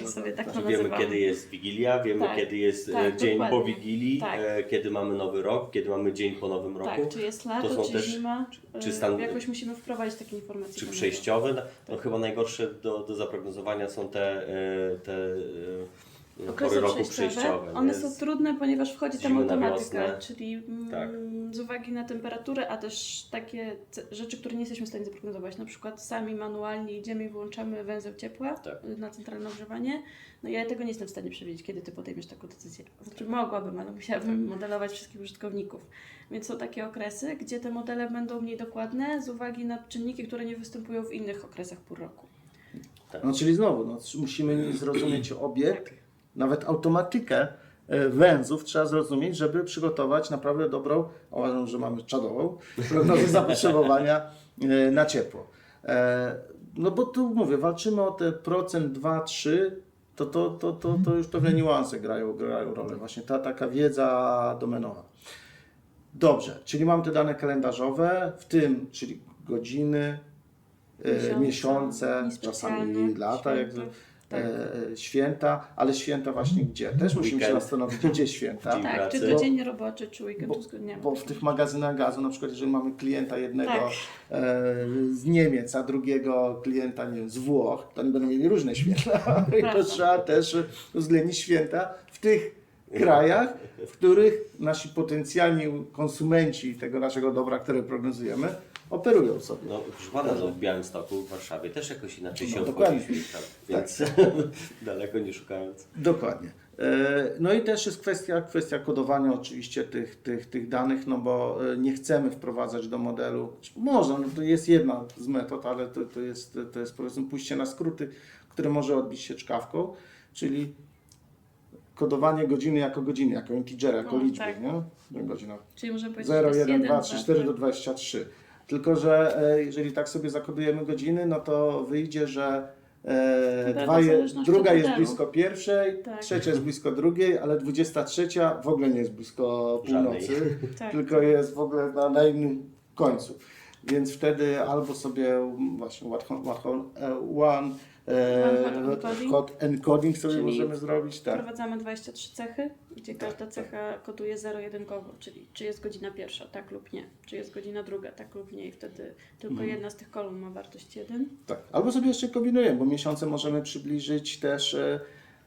C: Sobie tak to
A: Wiemy,
C: nazywamy.
A: kiedy jest Wigilia, wiemy, kiedy jest dzień po Wigilii, kiedy mamy Nowy Rok, kiedy mamy dzień po Nowym Roku.
C: Tak, czy jest lato,
A: są
C: czy
A: też,
C: zima,
A: czy stan,
C: jakoś musimy wprowadzić takie informacje.
A: czy przejściowe. No chyba najgorsze do zaprognozowania są te pory roku przejściowe.
C: One są trudne, ponieważ wchodzi tam
A: Zimy na
C: automatyka,
A: wiosnę.
C: czyli z uwagi na temperaturę, a też takie rzeczy, które nie jesteśmy w stanie zaprognozować. Na przykład sami manualnie idziemy i wyłączamy węzeł ciepła na centralne ogrzewanie. No ja tego nie jestem w stanie przewidzieć, kiedy Ty podejmiesz taką decyzję. Znaczy mogłabym, ale musiałabym modelować wszystkich użytkowników. Więc są takie okresy, gdzie te modele będą mniej dokładne z uwagi na czynniki, które nie występują w innych okresach pór roku.
B: No czyli znowu, musimy zrozumieć obiekt, nawet automatykę węzłów trzeba zrozumieć, żeby przygotować naprawdę dobrą, uważam, że mamy czadową, prognozę zapotrzebowania na ciepło. No bo tu mówię, walczymy o te procent 2, 3, to już pewne niuanse grają rolę. Właśnie ta taka wiedza domenowa. Dobrze, czyli mamy te dane kalendarzowe, w tym, czyli godziny, miesiące, czasami lata, święta, ale święta właśnie gdzie? Też musimy się zastanowić, gdzie święta.
C: Tak, czy to dzień roboczy, czy weekend uzgodniamy.
B: Bo w tych magazynach gazu, na przykład jeżeli mamy klienta jednego z Niemiec, a drugiego klienta, nie wiem, z Włoch, to oni będą mieli różne święta. I to trzeba też uwzględnić święta w tych krajach, w których nasi potencjalni konsumenci tego naszego dobra, które prognozujemy, operują sobie.
A: No, proszę pana, w Białymstoku, w Warszawie też jakoś inaczej się
B: dokładnie.
A: obchodzi święta, więc daleko nie szukając.
B: Dokładnie. No i też jest kwestia kodowania oczywiście tych danych, no bo nie chcemy wprowadzać do modelu, można, no to jest jedna z metod, ale to jest powiedzmy pójście na skróty, które może odbić się czkawką, czyli kodowanie godziny, jako integera, jako
C: No,
B: liczby,
C: tak.
B: nie? Godzina
C: Czyli możemy powiedzieć,
B: 0,
C: że to jest
B: 1,
C: 1,
B: 2, 3, 4 do 23. Tylko, że jeżeli tak sobie zakodujemy godziny, no to wyjdzie, że
C: Prawda, w zależności
B: druga
C: od
B: jest
C: modelu.
B: blisko pierwszej,
C: Tak.
B: trzecia jest blisko drugiej, ale 23 w ogóle nie jest blisko
A: Żadnej.
B: północy,
C: Tak.
B: tylko jest w ogóle na innym końcu. Więc wtedy albo sobie właśnie hot encoding sobie
C: Czyli
B: możemy zrobić, tak.
C: Wprowadzamy 23 cechy, gdzie każda cecha koduje zero-jedynkowo, czyli czy jest godzina pierwsza, tak lub nie, czy jest godzina druga, tak lub nie i wtedy tylko jedna z tych kolumn ma wartość 1.
B: Tak. Albo sobie jeszcze kombinujemy, bo miesiące możemy przybliżyć też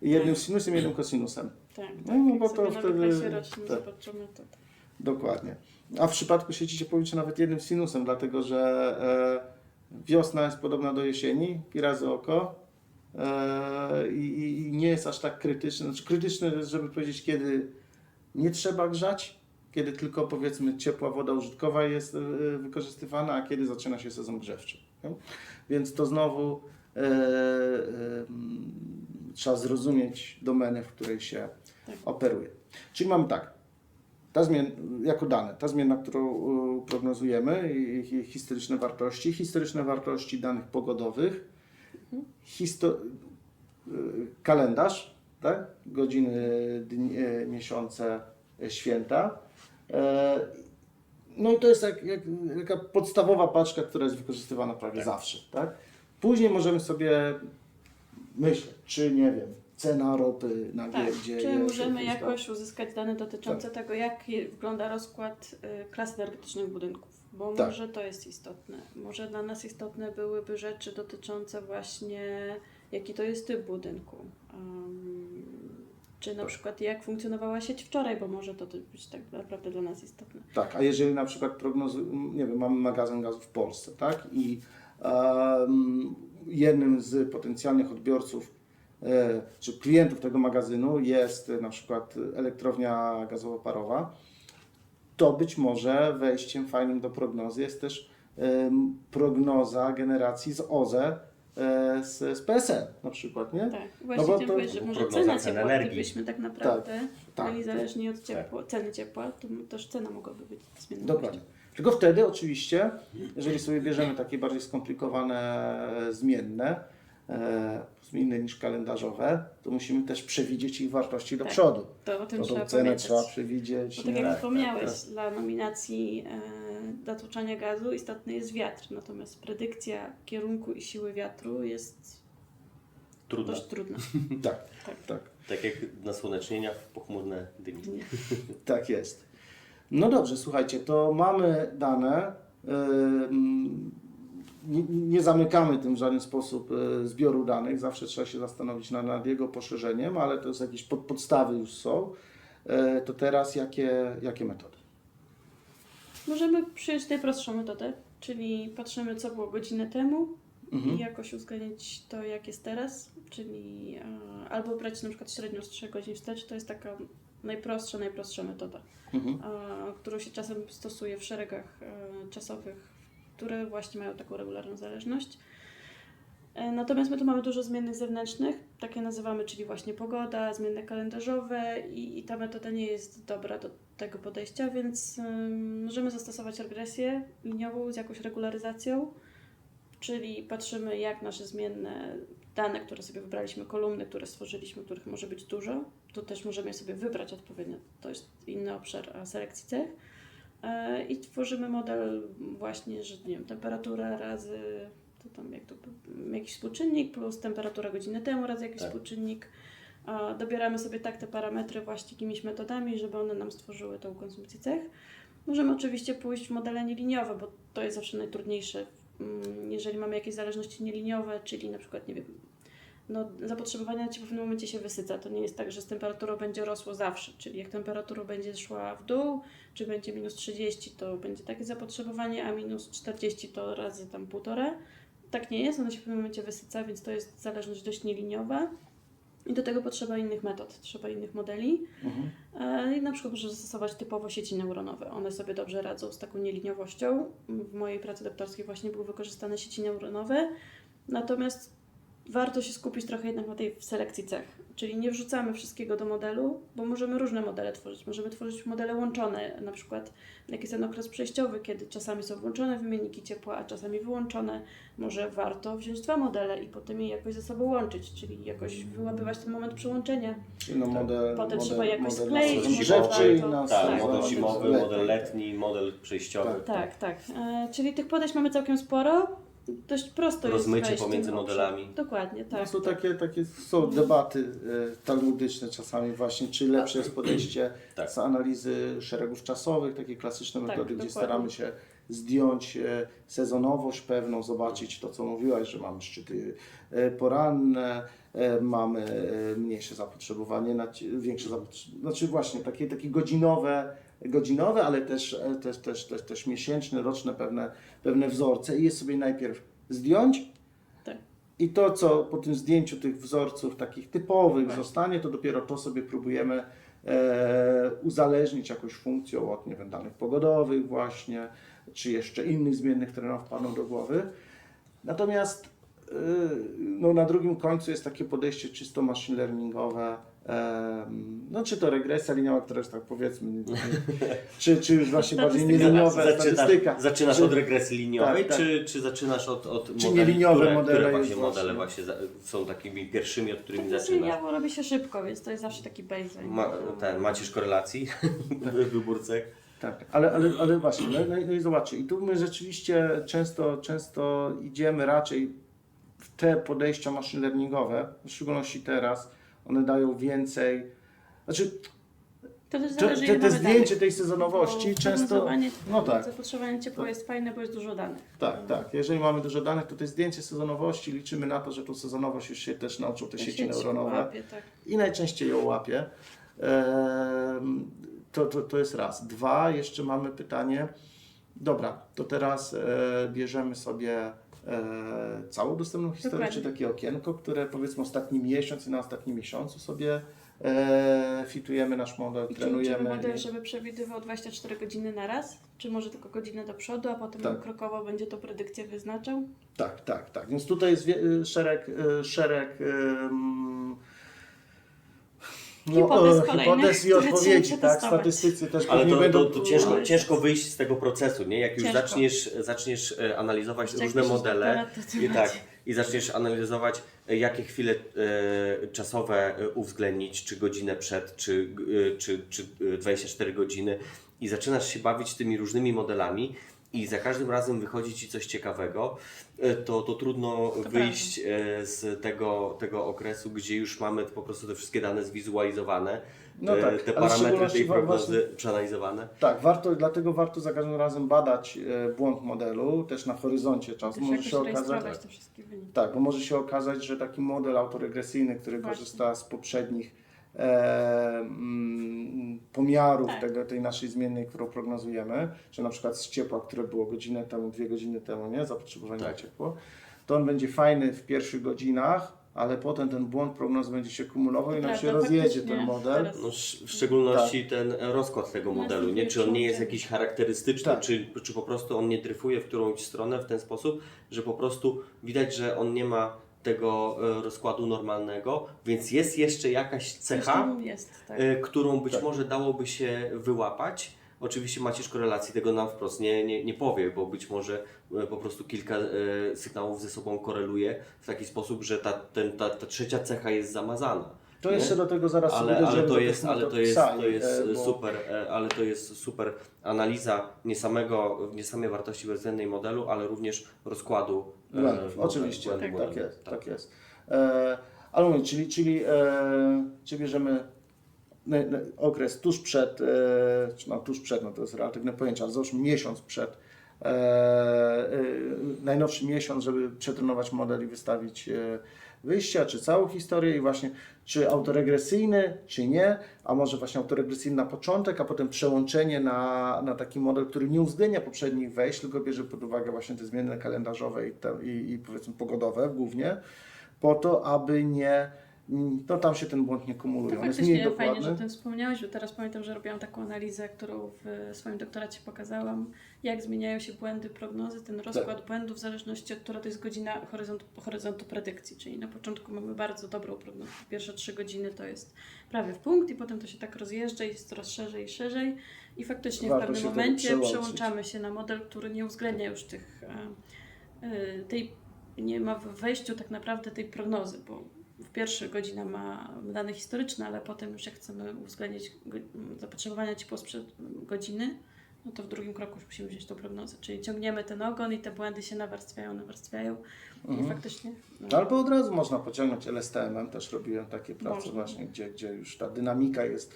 B: jednym sinusem, jednym kosinusem.
C: Tak,
B: No,
C: tak.
B: no
C: Jak
B: bo
C: sobie
B: to
C: na
B: wtedy-
C: wykresie rocznym
B: tak.
C: zobaczymy, to tak.
B: Dokładnie. A w przypadku sieci ciepłowniczej nawet jednym sinusem, dlatego że wiosna jest podobna do jesieni, pi razy oko i nie jest aż tak krytyczne. Znaczy krytyczne jest, żeby powiedzieć, kiedy nie trzeba grzać, kiedy tylko powiedzmy ciepła woda użytkowa jest wykorzystywana, a kiedy zaczyna się sezon grzewczy. Nie? Więc to znowu trzeba zrozumieć domenę, w której się
C: Tak.
B: operuje. Czyli mamy tak, jako dane, ta zmienna, którą prognozujemy, i historyczne wartości danych pogodowych, kalendarz, tak? Godziny, dni, miesiące, święta. No i to jest taka podstawowa paczka, która jest wykorzystywana prawie zawsze. Tak? Później możemy sobie myśleć, czy nie wiem, cena ropy na
C: Tak,
B: giełdzie
C: czy
B: jest
C: możemy
B: jakiś,
C: jakoś uzyskać dane dotyczące tego, jak wygląda rozkład klas energetycznych budynków, bo
B: Tak.
C: może to jest istotne. Może dla nas istotne byłyby rzeczy dotyczące właśnie, jaki to jest typ budynku. Czy na przykład jak funkcjonowała sieć wczoraj, bo może to być tak naprawdę dla nas istotne.
B: Tak, a jeżeli na przykład nie wiem, mamy magazyn gazu w Polsce, tak? I jednym z potencjalnych odbiorców czy klientów tego magazynu jest na przykład elektrownia gazowo-parowa, to być może wejściem fajnym do prognozy jest też prognoza generacji z OZE z PSE na przykład, nie?
C: Tak, właśnie
B: bo
C: chciałam
B: to-
C: powiedzieć, że może
A: prognoza
C: cena
A: cen
C: ciepła,
A: energii.
C: gdybyśmy tak naprawdę
B: tak.
C: mieli zależnie od ceny ciepła, to też cena mogłaby być zmienna.
B: Dokładnie. Tylko wtedy oczywiście, jeżeli sobie bierzemy takie bardziej skomplikowane zmienne, inne niż kalendarzowe, to musimy też przewidzieć ich wartości do
C: Tak.
B: przodu.
C: To o tym
B: To
C: trzeba
B: tą cenę
C: pamiętać.
B: trzeba przewidzieć.
C: Bo tak
B: nie?
C: jak
A: Tak,
C: wspomniałeś,
B: tak.
C: dla nominacji zatłuczania gazu istotny jest wiatr, natomiast predykcja kierunku i siły wiatru jest
A: Trudno.
C: dość trudna.
B: Tak,
C: Tak.
B: tak,
A: Tak jak nasłonecznienia w pochmurne dni.
B: tak jest. No dobrze, słuchajcie, to mamy dane. Nie zamykamy tym w żaden sposób zbioru danych. Zawsze trzeba się zastanowić nad jego poszerzeniem, ale to jest jakieś podstawy już są. To teraz jakie metody?
C: Możemy przyjąć najprostszą metodę, czyli patrzymy, co było godzinę temu i jakoś uwzględnić to, jak jest teraz, czyli albo brać na przykład średnią z 3 godzin wstecz, to jest taka najprostsza metoda, którą się czasem stosuje w szeregach czasowych, które właśnie mają taką regularną zależność. Natomiast my tu mamy dużo zmiennych zewnętrznych, takie nazywamy, czyli właśnie pogoda, zmienne kalendarzowe i ta metoda nie jest dobra do tego podejścia, więc możemy zastosować regresję liniową z jakąś regularyzacją, czyli patrzymy, jak nasze zmienne dane, które sobie wybraliśmy, kolumny, które stworzyliśmy, których może być dużo, to też możemy je sobie wybrać odpowiednio, to jest inny obszar selekcji cech. I tworzymy model właśnie, że nie wiem, temperatura razy to tam jakiś współczynnik plus temperatura godzinę temu razy jakiś współczynnik. Dobieramy sobie tak te parametry właśnie jakimiś metodami, żeby one nam stworzyły tą konsumpcję cech. Możemy oczywiście pójść w modele nieliniowe, bo to jest zawsze najtrudniejsze. Jeżeli mamy jakieś zależności nieliniowe, czyli na przykład, nie wiem, no, zapotrzebowanie na ciepło w pewnym momencie się wysyca. To nie jest tak, że z temperaturą będzie rosło zawsze. Czyli jak temperatura będzie szła w dół, czy będzie minus 30, to będzie takie zapotrzebowanie, a minus 40 to razy tam 1,5. Tak nie jest, ona się w pewnym momencie wysyca, więc to jest zależność dość nieliniowa. I do tego potrzeba innych metod, trzeba innych modeli. I na przykład można zastosować typowo sieci neuronowe. One sobie dobrze radzą z taką nieliniowością. W mojej pracy doktorskiej właśnie były wykorzystane sieci neuronowe. Natomiast warto się skupić trochę jednak na tej selekcji cech. Czyli nie wrzucamy wszystkiego do modelu, bo możemy różne modele tworzyć. Możemy tworzyć modele łączone, na przykład jak jest ten okres przejściowy, kiedy czasami są włączone wymienniki ciepła, a czasami wyłączone. Może warto wziąć 2 modele i potem je jakoś ze sobą łączyć, czyli jakoś wyłapywać ten moment przyłączenia.
B: Czyli no model,
C: Potem
B: model,
C: trzeba jakoś
B: model
C: skleić,
B: sezon
A: może
B: grzewczy i
C: warto.
B: na
A: Tak,
B: sezon
A: model zimowy,
B: letni.
A: model letni, model przejściowy.
C: Tak. Czyli tych podejść mamy całkiem sporo. Dość prosto jest
A: Rozmycie
C: wejść w
A: pomiędzy
C: ten obszar.
A: modelami.
C: Dokładnie, tak.
B: Są takie są debaty talmudyczne czasami właśnie, czy lepsze jest podejście
A: Tak.
B: z analizy szeregów czasowych, takie klasyczne
C: Tak,
B: metody, gdzie
C: dokładnie.
B: staramy się zdjąć sezonowość pewną, zobaczyć to, co mówiłaś, że mamy szczyty poranne, mamy mniejsze zapotrzebowanie, większe zapotrzebowanie, znaczy właśnie takie godzinowe, ale też miesięczne, roczne pewne wzorce i je sobie najpierw zdjąć.
C: Tak.
B: I to, co po tym zdjęciu tych wzorców takich typowych
C: Tak.
B: zostanie, to dopiero to sobie próbujemy uzależnić jakąś funkcją od, nie wiem, danych pogodowych właśnie, czy jeszcze innych zmiennych, które nam wpadną do głowy. Natomiast no, na drugim końcu jest takie podejście czysto machine learningowe, no czy to regresja liniowa, która jest tak powiedzmy, czy już właśnie bardziej nieliniowe, statystyka.
A: Zaczynasz
B: Czy-
A: od regresji liniowej,
B: tak.
A: czy zaczynasz od
B: Czy
A: modeli,
B: nieliniowe modele
A: które
B: już
A: właśnie
B: właśnie.
A: modele właśnie są takimi pierwszymi, od którymi
C: Regresja
A: zaczynasz?
C: liniowa robi się szybko, więc to jest zawsze taki baseline.
A: Macierz korelacji w wybórcek.
B: Tak, ale właśnie, no i zobaczcie, i tu my rzeczywiście często idziemy raczej w te podejścia machine learningowe, w szczególności teraz, one dają więcej, znaczy
C: To też zależy, ile
B: te
C: mamy
B: zdjęcie
C: danych.
B: tej sezonowości
C: Bo
B: często,
C: prognozowanie
B: no tak,
C: zapotrzebowanie ciepła jest fajne, bo jest dużo danych.
B: tak, jeżeli mamy dużo danych, to te zdjęcie sezonowości, liczymy na to, że tą sezonowość już się też nauczą te sieci neuronowe
C: łapie, tak.
B: i najczęściej ją łapie. To jest raz. 2, jeszcze mamy pytanie. Dobra, to teraz bierzemy sobie całą dostępną historię,
C: Dokładnie.
B: czy takie okienko, które powiedzmy ostatni miesiąc i na ostatnim miesiącu sobie fitujemy nasz model,
C: I czy
B: trenujemy.
C: uczymy model, żeby przewidywał 24 godziny na raz? Czy może tylko godzinę do przodu, a potem
B: Tak.
C: krokowo będzie to predykcję wyznaczał?
B: Tak. Więc tutaj jest szereg hipotez i
C: które
B: odpowiedzi,
C: trzeba
B: tak?
C: przetestować.
B: Statystycy też
A: Ale
B: pewnie
A: to
B: będą...
A: ciężko wyjść z tego procesu, nie? Jak już
C: Ciężko.
A: zaczniesz analizować
C: Jak
A: różne
C: myślisz,
A: modele
C: doktorat, to
A: i
C: temacie.
A: i zaczniesz analizować, jakie chwile czasowe uwzględnić, czy godzinę przed, czy 24 godziny i zaczynasz się bawić tymi różnymi modelami i za każdym razem wychodzi Ci coś ciekawego, to trudno wyjść z tego okresu, gdzie już mamy po prostu te wszystkie dane zwizualizowane,
B: No tak,
A: te
B: ale w
A: parametry
B: szczególności
A: tej prognozy
B: właśnie-
A: przeanalizowane.
B: Tak, dlatego warto za każdym razem badać błąd modelu, też na horyzoncie czasu.
C: Też
B: Może
C: jakoś
B: się okazać,
C: rejestrować te wszystkie wyniki.
B: tak, bo może się okazać, że taki model autoregresyjny, który
C: Właśnie.
B: korzysta z poprzednich pomiarów
C: Tak.
B: tej naszej zmiennej, którą prognozujemy, że na przykład z ciepła, które było godzinę temu, 2 godziny temu, nie, zapotrzebowanie na
A: Tak.
B: ciepło, to on będzie fajny w pierwszych godzinach, ale potem ten błąd prognozy będzie się kumulował i nam się
C: Prawda,
B: rozjedzie
C: faktycznie.
B: ten model.
C: Teraz-
A: No, w szczególności ten rozkład tego
C: No,
A: modelu, nie?
C: jest
A: Czy on nie jest
C: większy.
A: jakiś charakterystyczny,
B: Tak.
A: czy po prostu on nie dryfuje w którąś stronę w ten sposób, że po prostu widać, że on nie ma tego rozkładu normalnego, więc jest jeszcze jakaś
C: Coś
A: cecha,
C: tam jest, tak.
A: którą być
B: Tak.
A: może dałoby się wyłapać. Oczywiście macierz korelacji tego nam wprost nie powie, bo być może po prostu kilka sygnałów ze sobą koreluje w taki sposób, że ta trzecia cecha jest zamazana.
B: To
A: nie?
B: jeszcze do tego zaraz sobie dojdziemy
A: Ale
B: do
A: to
B: tych
A: jest
B: metod PSI, bo-
A: super, ale to jest super analiza nie samej wartości bezwzględnej modelu, ale również rozkładu
B: Błędów,
A: modelu,
B: oczywiście,
A: błędu
B: tak
A: modelu.
B: jest, tak jest. Ale mówię, czyli bierzemy okres tuż przed, no to jest relatywne pojęcie, ale załóżmy miesiąc przed, najnowszy miesiąc, żeby przetrenować model i wystawić wyjścia, czy całą historię i właśnie czy autoregresyjny, czy nie, a może właśnie autoregresyjny na początek, a potem przełączenie na taki model, który nie uwzględnia poprzednich wejść, tylko bierze pod uwagę właśnie te zmiany kalendarzowe i powiedzmy pogodowe głównie, po to, aby to tam się ten błąd nie kumuluje.
C: To
B: On jest mniej
C: faktycznie fajnie,
B: dokładny.
C: że o tym wspomniałeś, bo teraz pamiętam, że robiłam taką analizę, którą w swoim doktoracie pokazałam, jak zmieniają się błędy prognozy, ten rozkład błędów w zależności od która to jest godzina horyzontu predykcji, czyli na początku mamy bardzo dobrą prognozę. Pierwsze 3 godziny to jest prawie w punkt i potem to się tak rozjeżdża i jest coraz szerzej i szerzej i faktycznie
B: Warto
C: w pewnym
B: się tego
C: momencie
B: przełączyć.
C: przełączamy się na model, który nie uwzględnia już nie ma w wejściu tak naprawdę tej prognozy, bo w pierwszej godzina ma dane historyczne, ale potem już jak chcemy uwzględnić zapotrzebowania ciepła sprzed godziny, no to w drugim kroku już musimy wziąć tą prognozę, czyli ciągniemy ten ogon i te błędy się nawarstwiają i faktycznie... No,
B: Albo od razu można pociągnąć LSTM-em, też robiłem takie prace
C: Można.
B: właśnie, gdzie już ta dynamika jest,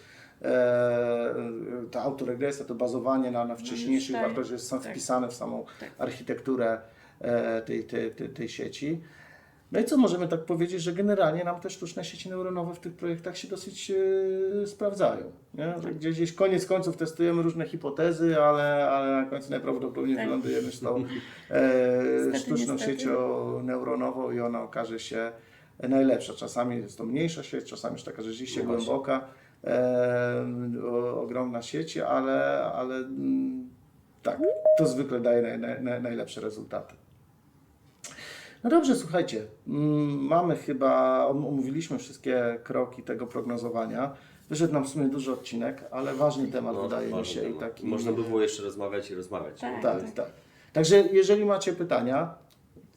B: ta autoregresja, to bazowanie na wcześniejszych
C: tak,
B: wartościach są
C: tak.
B: wpisane w samą
C: Tak.
B: architekturę tej sieci. No i co możemy tak powiedzieć, że generalnie nam te sztuczne sieci neuronowe w tych projektach się dosyć sprawdzają. Nie? Że gdzieś koniec końców testujemy różne hipotezy, ale na końcu najprawdopodobniej
C: Tak.
B: wylądujemy z tą sztuczną
C: niestety.
B: siecią neuronową i ona okaże się najlepsza. Czasami jest to mniejsza sieć, czasami już taka rzeczywiście
A: No właśnie.
B: głęboka, ogromna sieć, ale tak, to zwykle daje najlepsze rezultaty. No dobrze, słuchajcie, mamy chyba, omówiliśmy wszystkie kroki tego prognozowania. Wyszedł nam w sumie duży odcinek, ale ważny temat wydaje mi
A: ważny
B: się. I
A: temat.
B: taki...
A: Można by było jeszcze rozmawiać i rozmawiać.
C: Tak.
B: Tak. Także jeżeli macie pytania,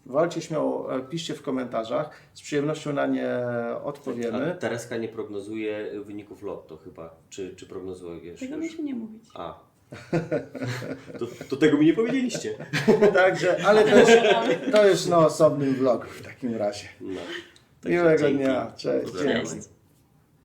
B: walcie śmiało, piszcie w komentarzach, z przyjemnością na nie odpowiemy.
A: A Tereska nie prognozuje wyników lotto chyba, czy prognozujesz
C: Tego
A: już?
C: mieliśmy nie mówić.
A: A. To tego mi nie powiedzieliście.
B: Także, ale to już na osobnym vlogu w takim razie.
A: No.
B: Miłego
A: dzięki.
B: dnia, cześć.
A: Pozdrawiamy.
B: Dzięki.
C: Cześć.